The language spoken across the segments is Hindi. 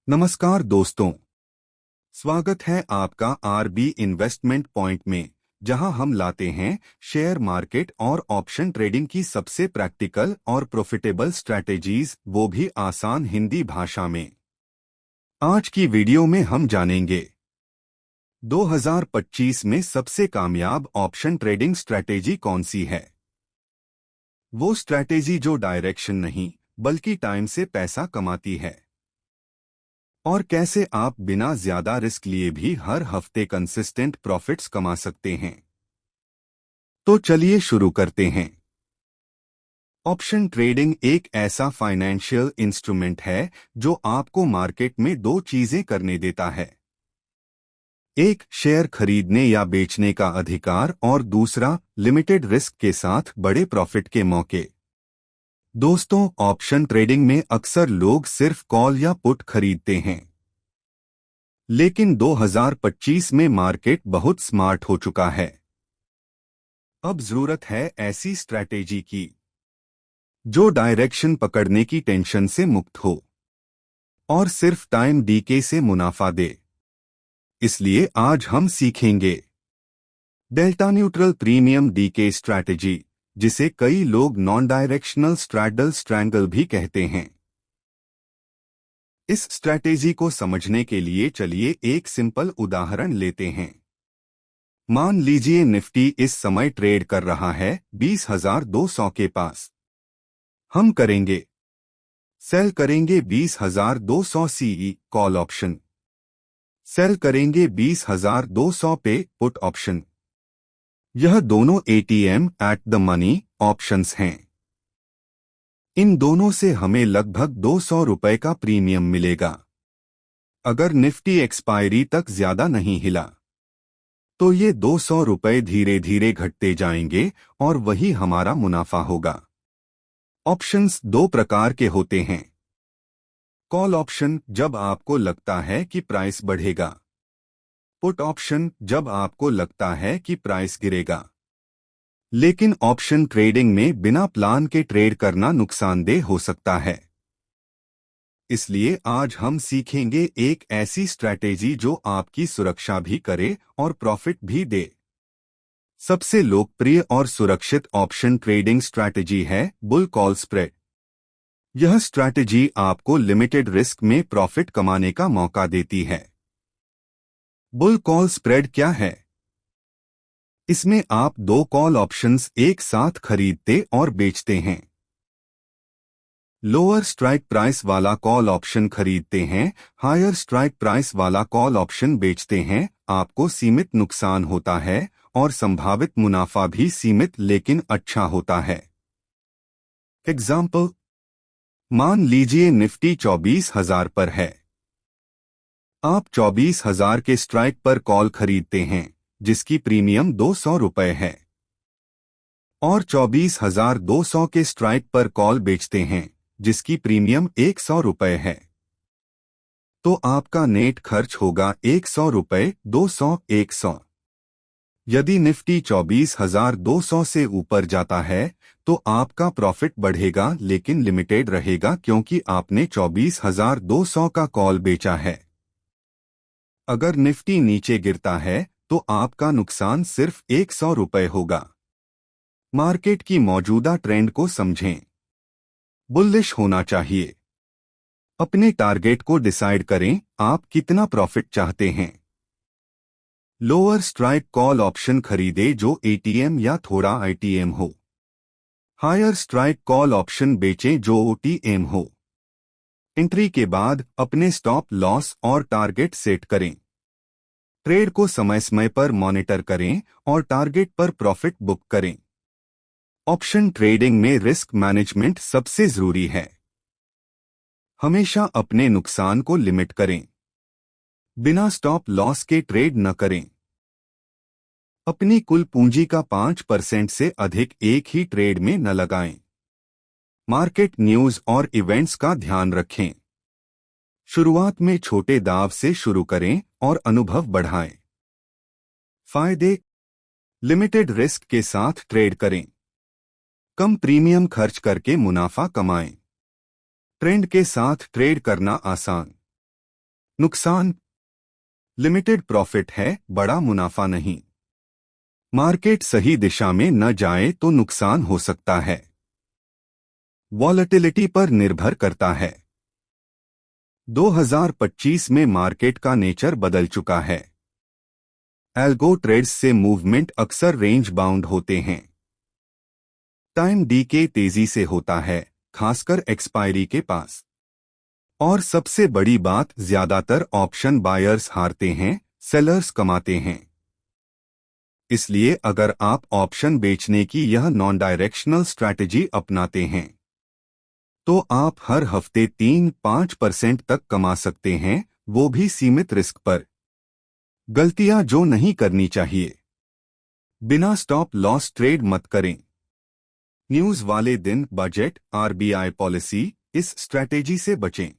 नमस्कार दोस्तों, स्वागत है आपका आरबी इन्वेस्टमेंट पॉइंट में, जहां हम लाते हैं शेयर मार्केट और ऑप्शन ट्रेडिंग की सबसे प्रैक्टिकल और प्रॉफिटेबल स्ट्रैटेजीज, वो भी आसान हिंदी भाषा में। आज की वीडियो में हम जानेंगे 2025 में सबसे कामयाब ऑप्शन ट्रेडिंग स्ट्रैटेजी कौन सी है। वो स्ट्रैटेजी जो डायरेक्शन नहीं बल्कि टाइम से पैसा कमाती है, और कैसे आप बिना ज्यादा रिस्क लिए भी हर हफ्ते कंसिस्टेंट प्रॉफिट्स कमा सकते हैं। तो चलिए शुरू करते हैं। ऑप्शन ट्रेडिंग एक ऐसा फाइनेंशियल इंस्ट्रूमेंट है जो आपको मार्केट में दो चीजें करने देता है। एक, शेयर खरीदने या बेचने का अधिकार, और दूसरा, लिमिटेड रिस्क के साथ बड़े प्रॉफिट के मौके। दोस्तों, ऑप्शन ट्रेडिंग में अक्सर लोग सिर्फ कॉल या पुट खरीदते हैं, लेकिन 2025 में मार्केट बहुत स्मार्ट हो चुका है। अब जरूरत है ऐसी स्ट्रैटेजी की जो डायरेक्शन पकड़ने की टेंशन से मुक्त हो और सिर्फ टाइम डीके से मुनाफा दे। इसलिए आज हम सीखेंगे delta neutral premium DK strategy, जिसे कई लोग नॉन डायरेक्शनल स्ट्रैडल स्ट्रैंगल भी कहते हैं। इस स्ट्रैटेजी को समझने के लिए चलिए एक सिंपल उदाहरण लेते हैं। मान लीजिए निफ्टी इस समय ट्रेड कर रहा है 20,200 के पास। हम सेल करेंगे 20,200 सीई कॉल ऑप्शन, सेल करेंगे 20,200 पे पुट ऑप्शन। यह दोनों ATM at the money options हैं। इन दोनों से हमें लगभग 200 रुपए का प्रीमियम मिलेगा। अगर निफ्टी एक्सपायरी तक ज्यादा नहीं हिला तो ये 200 रुपए धीरे धीरे घटते जाएंगे और वही हमारा मुनाफा होगा। ऑप्शंस दो प्रकार के होते हैं। कॉल ऑप्शन, जब आपको लगता है कि प्राइस बढ़ेगा। पुट ऑप्शन, जब आपको लगता है कि प्राइस गिरेगा। लेकिन ऑप्शन ट्रेडिंग में बिना प्लान के ट्रेड करना नुकसानदेह हो सकता है। इसलिए आज हम सीखेंगे एक ऐसी स्ट्रैटेजी जो आपकी सुरक्षा भी करे और प्रॉफिट भी दे। सबसे लोकप्रिय और सुरक्षित ऑप्शन ट्रेडिंग स्ट्रैटेजी है बुल कॉल स्प्रेड। यह स्ट्रैटेजी आपको लिमिटेड रिस्क में प्रॉफिट कमाने का मौका देती है। बुल कॉल स्प्रेड क्या है? इसमें आप दो कॉल ऑप्शंस एक साथ खरीदते और बेचते हैं। लोअर स्ट्राइक प्राइस वाला कॉल ऑप्शन खरीदते हैं, हायर स्ट्राइक प्राइस वाला कॉल ऑप्शन बेचते हैं। आपको सीमित नुकसान होता है और संभावित मुनाफा भी सीमित लेकिन अच्छा होता है। एग्जाम्पल, मान लीजिए निफ्टी 24,000 पर है। आप 24,000 के स्ट्राइक पर कॉल खरीदते हैं, जिसकी प्रीमियम 200 रुपए है, और 24,200 के स्ट्राइक पर कॉल बेचते हैं, जिसकी प्रीमियम 100 रुपए है। तो आपका नेट खर्च होगा 100 रुपए, 200, 100। यदि निफ्टी 24,200 से ऊपर जाता है तो आपका प्रॉफिट बढ़ेगा लेकिन लिमिटेड रहेगा, क्योंकि आपने 24,200 का कॉल बेचा है। अगर निफ्टी नीचे गिरता है तो आपका नुकसान सिर्फ 100 रुपए होगा। मार्केट की मौजूदा ट्रेंड को समझें। बुलिश होना चाहिए। अपने टारगेट को डिसाइड करें, आप कितना प्रॉफिट चाहते हैं। लोअर स्ट्राइक कॉल ऑप्शन खरीदे जो एटीएम या थोड़ा आईटीएम हो। हायर स्ट्राइक कॉल ऑप्शन बेचें जो ओटीएम हो। एंट्री के बाद अपने स्टॉप लॉस और टारगेट सेट करें। ट्रेड को समय समय पर मॉनिटर करें और टारगेट पर प्रॉफिट बुक करें। ऑप्शन ट्रेडिंग में रिस्क मैनेजमेंट सबसे जरूरी है। हमेशा अपने नुकसान को लिमिट करें। बिना स्टॉप लॉस के ट्रेड न करें। अपनी कुल पूंजी का 5% से अधिक एक ही ट्रेड में न लगाएं। मार्केट न्यूज और इवेंट्स का ध्यान रखें। शुरुआत में छोटे दाव से शुरू करें और अनुभव बढ़ाएं। फायदे: लिमिटेड रिस्क के साथ ट्रेड करें। कम प्रीमियम खर्च करके मुनाफा कमाएं। ट्रेंड के साथ ट्रेड करना आसान। नुकसान, लिमिटेड प्रॉफिट है, बड़ा मुनाफा नहीं। मार्केट सही दिशा में न जाए तो नुकसान हो सकता है। वॉलेटिलिटी पर निर्भर करता है। 2025 में मार्केट का नेचर बदल चुका है। एल्गो ट्रेड्स से मूवमेंट अक्सर रेंज बाउंड होते हैं। टाइम डीके तेजी से होता है, खासकर एक्सपायरी के पास। और सबसे बड़ी बात, ज्यादातर ऑप्शन बायर्स हारते हैं, सेलर्स कमाते हैं। इसलिए अगर आप ऑप्शन बेचने की यह नॉन डायरेक्शनल स्ट्रैटेजी अपनाते हैं तो आप हर हफ्ते 3-5% तक कमा सकते हैं, वो भी सीमित रिस्क पर। गलतियां जो नहीं करनी चाहिए, बिना स्टॉप लॉस ट्रेड मत करें। न्यूज वाले दिन बजट, आरबीआई पॉलिसी, इस स्ट्रैटेजी से बचें।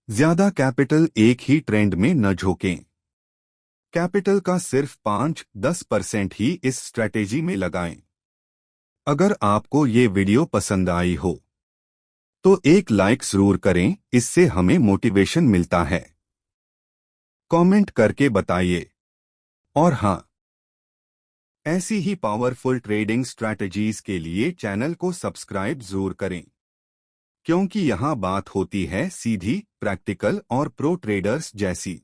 ज्यादा कैपिटल एक ही ट्रेंड में न झोंकें। कैपिटल का सिर्फ 5-10% ही इस स्ट्रैटेजी में लगाएं। अगर आपको ये वीडियो पसंद आई हो तो एक लाइक जरूर करें, इससे हमें मोटिवेशन मिलता है। कमेंट करके बताइए। और हाँ, ऐसी ही पावरफुल ट्रेडिंग स्ट्रैटेजीज के लिए चैनल को सब्सक्राइब जरूर करें, क्योंकि यहाँ बात होती है सीधी, प्रैक्टिकल और प्रो ट्रेडर्स जैसी।